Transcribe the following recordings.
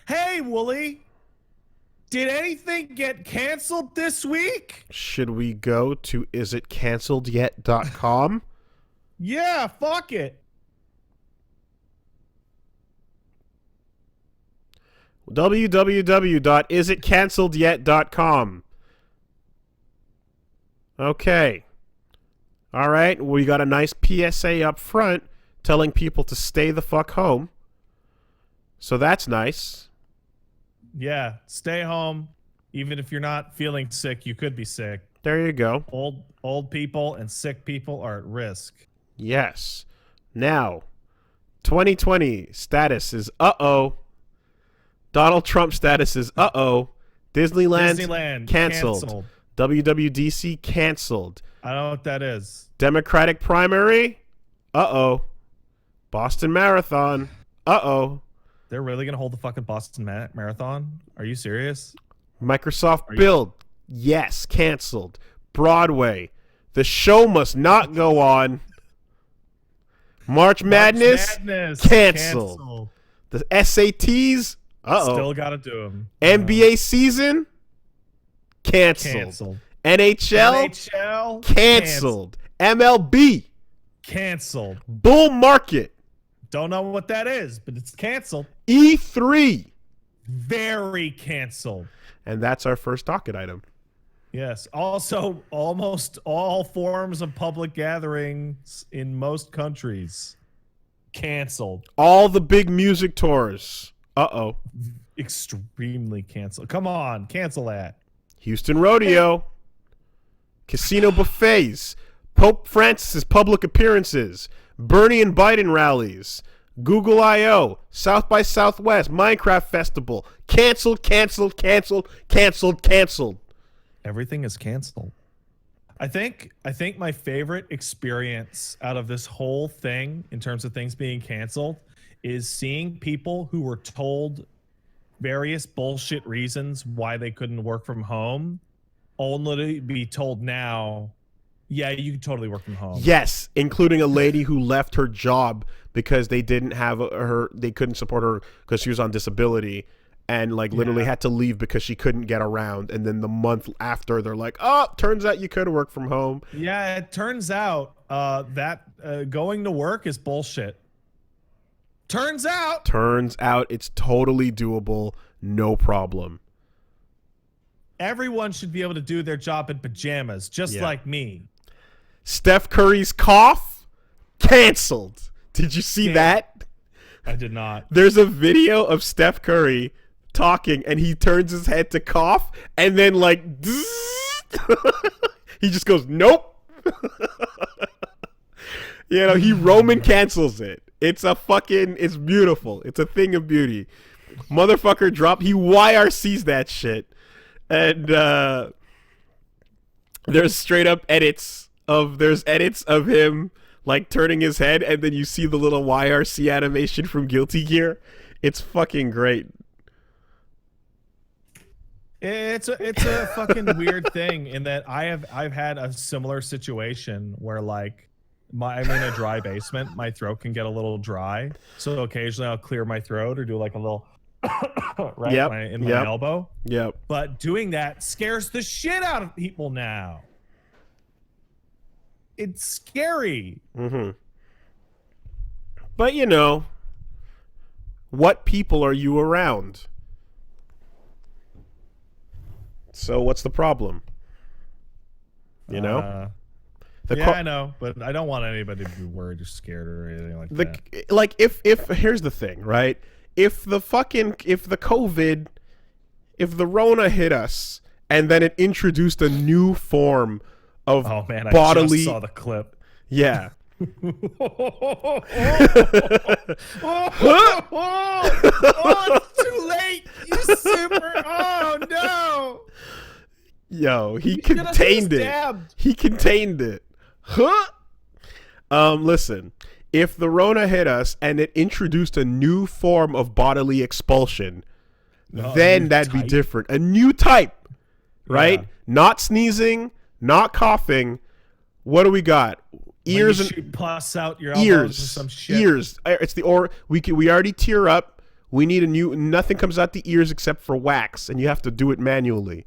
Hey, Wooly, did anything get canceled this week? Should we go to isitcancelledyet.com? Yeah, fuck it. www.isitcancelledyet.com. Okay. All right. We got a nice PSA up front telling people to stay the fuck home. So that's nice. Yeah, stay home. Even if you're not feeling sick, you could be sick. There you go. Old people and sick people are at risk. Yes. Now, 2020 status is uh-oh. Donald Trump status is uh-oh. Disneyland canceled. WWDC canceled. I don't know what that is. Democratic primary? Uh-oh. Boston Marathon? Uh-oh. They're really going to hold the fucking Boston Marathon? Are you serious? Microsoft Build? Yes, canceled. Broadway? The show must not go on. March Madness? Canceled. The SATs? Uh-oh. Still got to do them. NBA season? Canceled. NHL? Canceled. MLB? Canceled. Bull market? Don't know what that is, but it's canceled. E3? Very canceled. And that's our first docket item. Yes. Also, almost all forms of public gatherings in most countries canceled. All the big music tours. Uh-oh. Extremely canceled. Come on, cancel that. Houston Rodeo. Casino buffets. Pope Francis's public appearances. Bernie and Biden rallies. Google I.O. South by Southwest. Minecraft Festival. Canceled. Everything is canceled. I think my favorite experience out of this whole thing in terms of things being canceled is seeing people who were told various bullshit reasons why they couldn't work from home only to be told now, yeah, you can totally work from home. Yes, including a lady who left her job because they didn't have they couldn't support her because she was on disability. And literally had to leave because she couldn't get around. And then the month after, they're like, oh, turns out you could work from home. Yeah, it turns out that going to work is bullshit. Turns out it's totally doable. No problem. Everyone should be able to do their job in pajamas, just like me. Steph Curry's cough? Canceled. Did you see that? I did not. There's a video of Steph Curry talking and he turns his head to cough and then he just goes nope. He Roman cancels it. It's beautiful. It's a thing of beauty. Motherfucker he YRCs that shit. And there's edits of him turning his head and then you see the little YRC animation from Guilty Gear. It's fucking great. It's a fucking weird thing in that I've had a similar situation where I'm in a dry basement, my throat can get a little dry, so occasionally I'll clear my throat or do a little in my elbow. Yep. But doing that scares the shit out of people now. It's scary. Mm-hmm. But what people are you around? So what's the problem? I know, but I don't want anybody to be worried or scared or anything like that. If here's the thing, right? If the Rona hit us and then it introduced a new form of bodily. I just saw the clip. Yeah. It's too late. You super. Oh no. Yo, he contained it. He contained it. Huh? Listen, if the Rona hit us and it introduced a new form of bodily expulsion, then that'd be different. A new type, right? Yeah. Not sneezing, not coughing. What do we got? Ears and pus out your ears. Or some shit. Ears. It's we already tear up We need a new. Nothing comes out the ears except for wax, and you have to do it manually.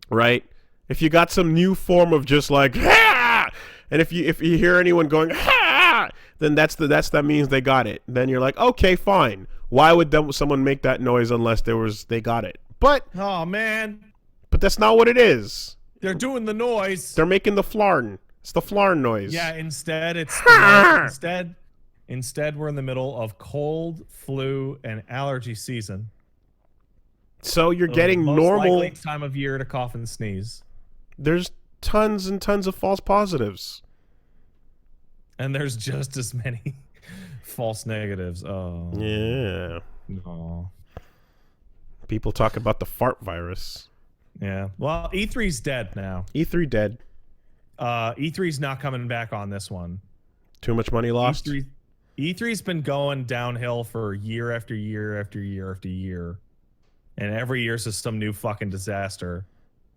Right? If you got some new form of just like, ha! And if you hear anyone going, ha! Then that means they got it. Then you're like, okay, fine. Why would someone make that noise unless they got it? But oh man, but that's not what it is. They're doing the noise. They're making the flarn. It's the flarn noise. Yeah. Instead, instead we're in the middle of cold, flu, and allergy season. So you're getting most normal likely time of year to cough and sneeze. There's tons and tons of false positives. And there's just as many false negatives. Oh. Yeah. No. People talk about the fart virus. Yeah. Well, E3's dead now. E3 dead. E3's not coming back on this one. Too much money lost? E3's been going downhill for year after year after year after year. And every year's just some new fucking disaster.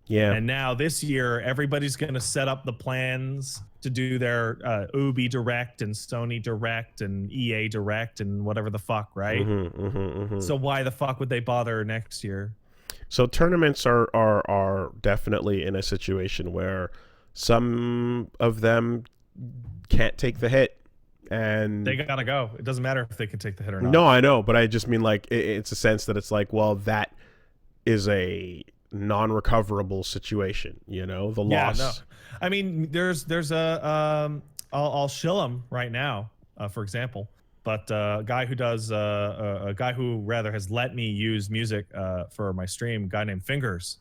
Yeah. And now this year, everybody's going to set up the plans to do their Ubi Direct and Sony Direct and EA Direct and whatever the fuck, right? So why the fuck would they bother next year? So tournaments are definitely in a situation where some of them can't take the hit. And they gotta go. It doesn't matter if they can take the hit or not. No, I know, but I just mean like it's a sense that it's like, well, that is a non-recoverable situation, you know, the loss. No. I mean, there's a I'll shill him right now, for example. But a guy who does a guy who rather has let me use music for my stream, a guy named Fingers,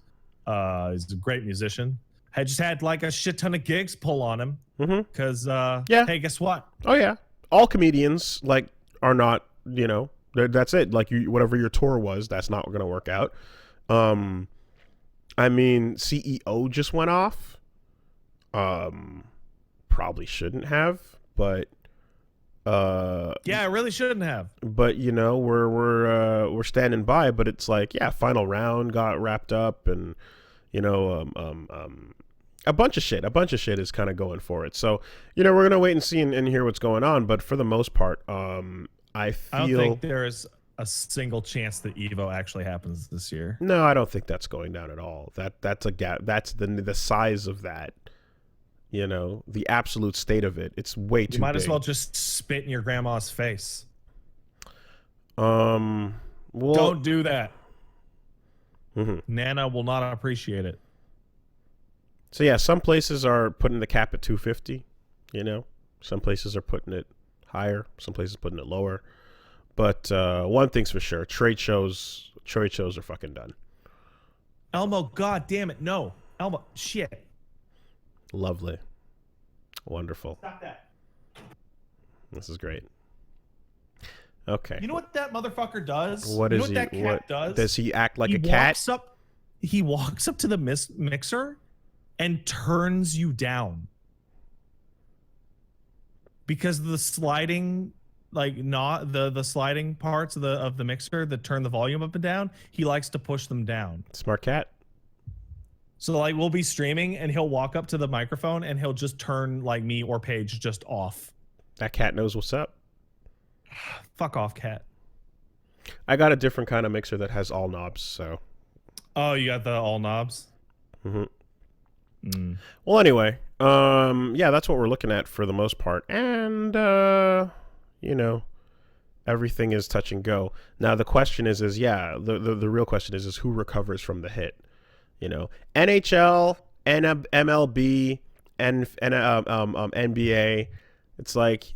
is a great musician. I just had like a shit ton of gigs pull on him because hey, guess what? Oh yeah, all comedians like are not, you know, that's it. Like whatever your tour was, that's not going to work out. I mean, CEO just went off. Probably shouldn't have, but yeah, I really shouldn't have. But you know, we're standing by. But it's like, yeah, final round got wrapped up, and you know, a bunch of shit is kind of going for it. So you know, we're gonna wait and see and hear what's going on. But for the most part, I don't think there is a single chance that Evo actually happens this year. No, I don't think that's going down at all. That's a gap. That's the size of that. You know, the absolute state of it. It's way too big. You might as well just spit in your grandma's face. Well, don't do that. Nana will not appreciate it. So yeah, some places are putting the cap at 250. You know, some places are putting it higher. Some places putting it lower. But one thing's for sure: trade shows are fucking done. Elmo, god damn it, no, Elmo, shit. Lovely, wonderful. Stop that. This is great. Okay. You know what that motherfucker does? What is he? That cat does? Does he act like a cat? He walks up to the mixer and turns you down because of the sliding. Like not the sliding parts of the mixer that turn the volume up and down, he likes to push them down. Smart cat. So like we'll be streaming and he'll walk up to the microphone and he'll just turn like me or Paige just off. That cat knows what's up. Fuck off, cat. I got a different kind of mixer that has all knobs, so. Oh, you got the all knobs? Well, anyway, yeah, that's what we're looking at for the most part. And you know, everything is touch and go. Now the question is yeah, the real question is who recovers from the hit? You know, NHL, MLB, and NBA. It's like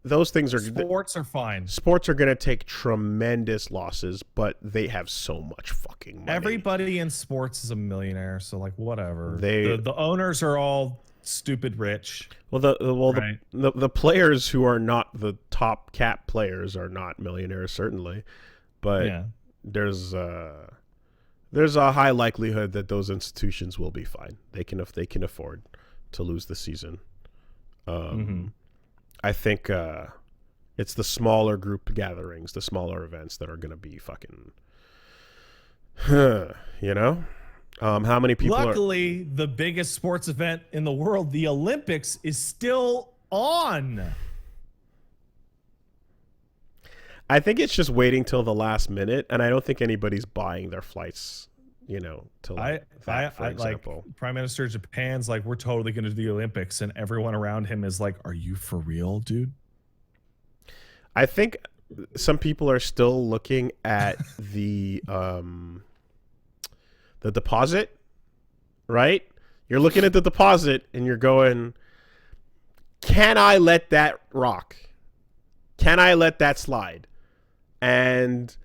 those things are sports are fine. Sports are gonna take tremendous losses, but they have so much fucking money. Everybody in sports is a millionaire, so like whatever. The owners are all stupid rich. Well, the players who are not the top cap players are not millionaires, certainly, but yeah. There's a high likelihood that those institutions will be fine. They can afford to lose the season. I think it's the smaller group gatherings, the smaller events that are going to be fucking, you know. How many people? Luckily, the biggest sports event in the world, the Olympics, is still on. I think it's just waiting till the last minute, and I don't think anybody's buying their flights. To for example, like Prime Minister of Japan's like, we're totally going to do the Olympics, and everyone around him is like, are you for real, dude? I think some people are still looking at the deposit, right? You're looking at the deposit, and you're going, can I let that rock? Can I let that slide? And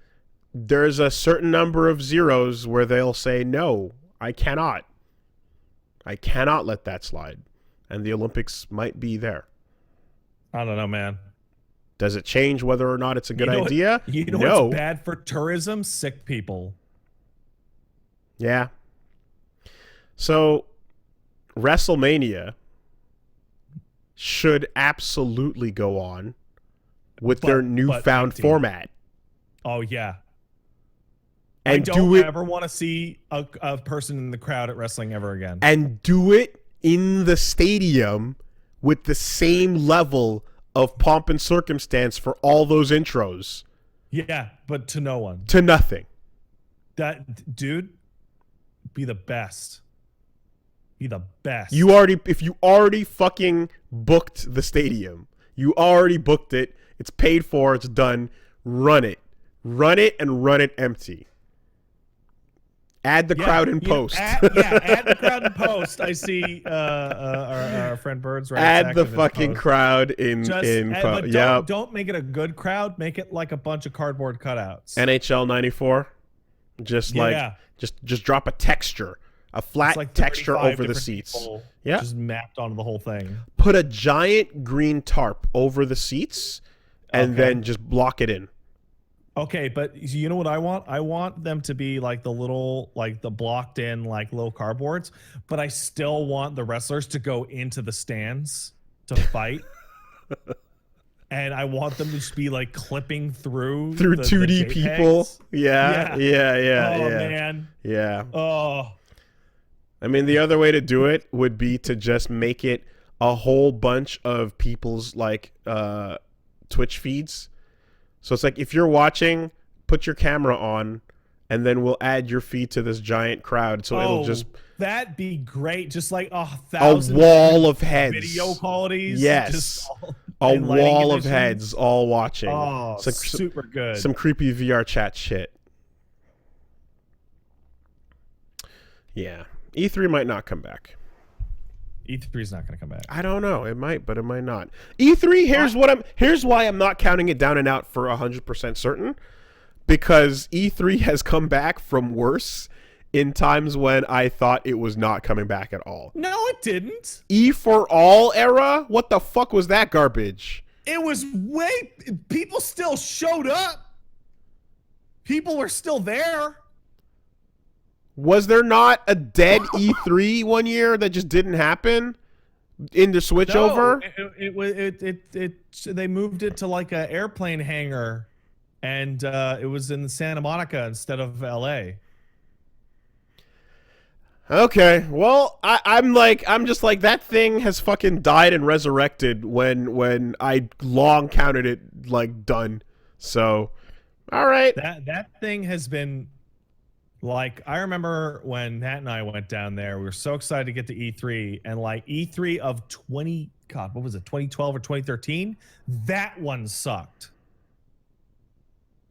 there's a certain number of zeros where they'll say, no, I cannot. I cannot let that slide. And the Olympics might be there. I don't know, man. Does it change whether or not it's a good idea? No. What's bad for tourism? Sick people. Yeah. So, WrestleMania should absolutely go on with their newfound format. Oh, yeah. And I don't ever want to see a person in the crowd at wrestling ever again. And do it in the stadium with the same level of pomp and circumstance for all those intros. Yeah, but to no one. To nothing. That dude, be the best. Be the best. If you already fucking booked the stadium, you already booked it, it's paid for, it's done, run it. Run it and run it empty. Add the crowd in post. Add the crowd in post. I see our friend Bird's right. Add the fucking crowd in post. Yeah. Don't make it a good crowd. Make it like a bunch of cardboard cutouts. NHL 94. Just drop a texture. A flat like texture over the seats. Yeah. Just mapped onto the whole thing. Put a giant green tarp over the seats and then just block it in. Okay, but you know what I want? I want them to be like the little, like the blocked in, like little cardboards, but I still want the wrestlers to go into the stands to fight. And I want them to just be like clipping through 2D people. Yeah. Oh, man. Yeah. Oh. I mean, the other way to do it would be to just make it a whole bunch of people's like Twitch feeds. So it's like if you're watching, put your camera on, and then we'll add your feed to this giant crowd. So it'll just... That'd be great. Just like 1,000... A wall of heads. Video qualities. Yes. A wall of heads all watching. Oh, super good. Some creepy VR chat shit. Yeah. E3 might not come back. E3 is not going to come back. I don't know. It might, but it might not. E3. Here's why I'm not counting it down and out for 100% certain, because E3 has come back from worse in times when I thought it was not coming back at all. No, it didn't. E for All era. What the fuck was that garbage? It was people still showed up. People were still there. Was there not a dead E3 one year that just didn't happen in the switchover? They moved it to like an airplane hangar, and it was in Santa Monica instead of LA. Okay, well, I'm just like that thing has fucking died and resurrected when I long counted it like done. So, all right, that thing has been. Like, I remember when Nat and I went down there, we were so excited to get to E3, and like E3 of 2012 or 2013, that one sucked.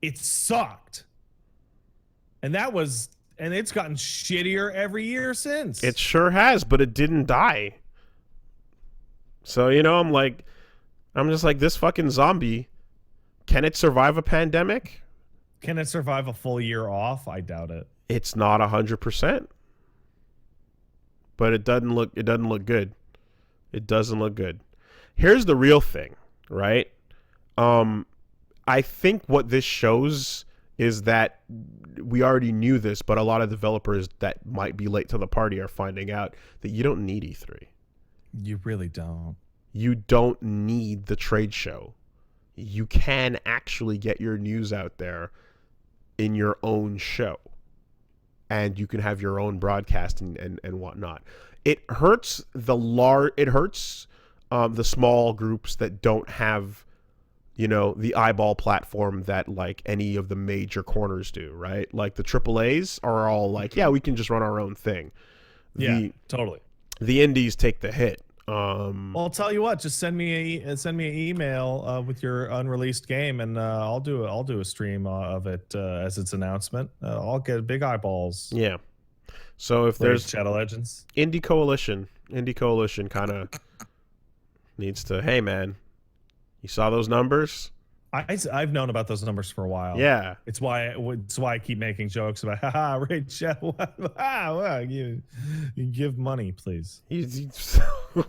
It sucked. And it's gotten shittier every year since. It sure has, but it didn't die. So, I'm just like, this fucking zombie, can it survive a pandemic? Can it survive a full year off? I doubt it. It's not 100%, but it doesn't look good. It doesn't look good. Here's the real thing, right? I think what this shows is that we already knew this, but a lot of developers that might be late to the party are finding out that you don't need E3. You really don't. You don't need the trade show. You can actually get your news out there in your own show. And you can have your own broadcast and whatnot. It hurts the small groups that don't have, the eyeball platform that like any of the major corners do, right? Like the AAAs are all like, yeah, we can just run our own thing. Totally. The indies take the hit. Well, I'll tell you what. Just send me an email with your unreleased game, and I'll do a stream of it as its announcement. I'll get big eyeballs. Yeah. So if there's Shadow Legends, Indie Coalition kind of needs to. Hey, man, you saw those numbers? I've known about those numbers for a while. Yeah, it's why I keep making jokes about haha Raid Shadow. You give money, please.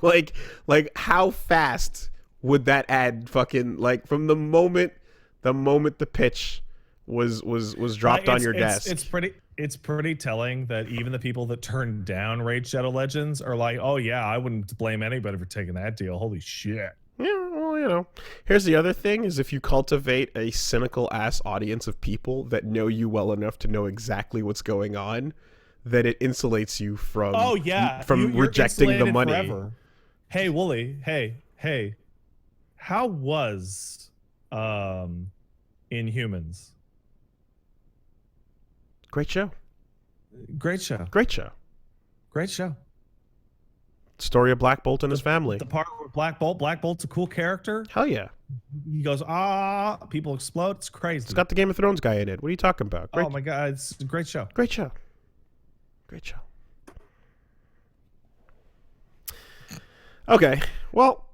Like how fast would that ad fucking like from the moment the pitch was dropped on your desk? It's pretty telling that even the people that turned down Raid Shadow Legends are like, oh yeah, I wouldn't blame anybody for taking that deal. Holy shit. Yeah, well, here's the other thing is if you cultivate a cynical ass audience of people that know you well enough to know exactly what's going on, then it insulates you from rejecting the money. Forever. Hey, Wooly, hey. How was Inhumans? Great show. Story of Black Bolt and his family. The part with Black Bolt's a cool character. Hell yeah. He goes, people explode. It's crazy. It's got the Game of Thrones guy in it. What are you talking about? Oh my God, it's a great show. Great show. Okay, well,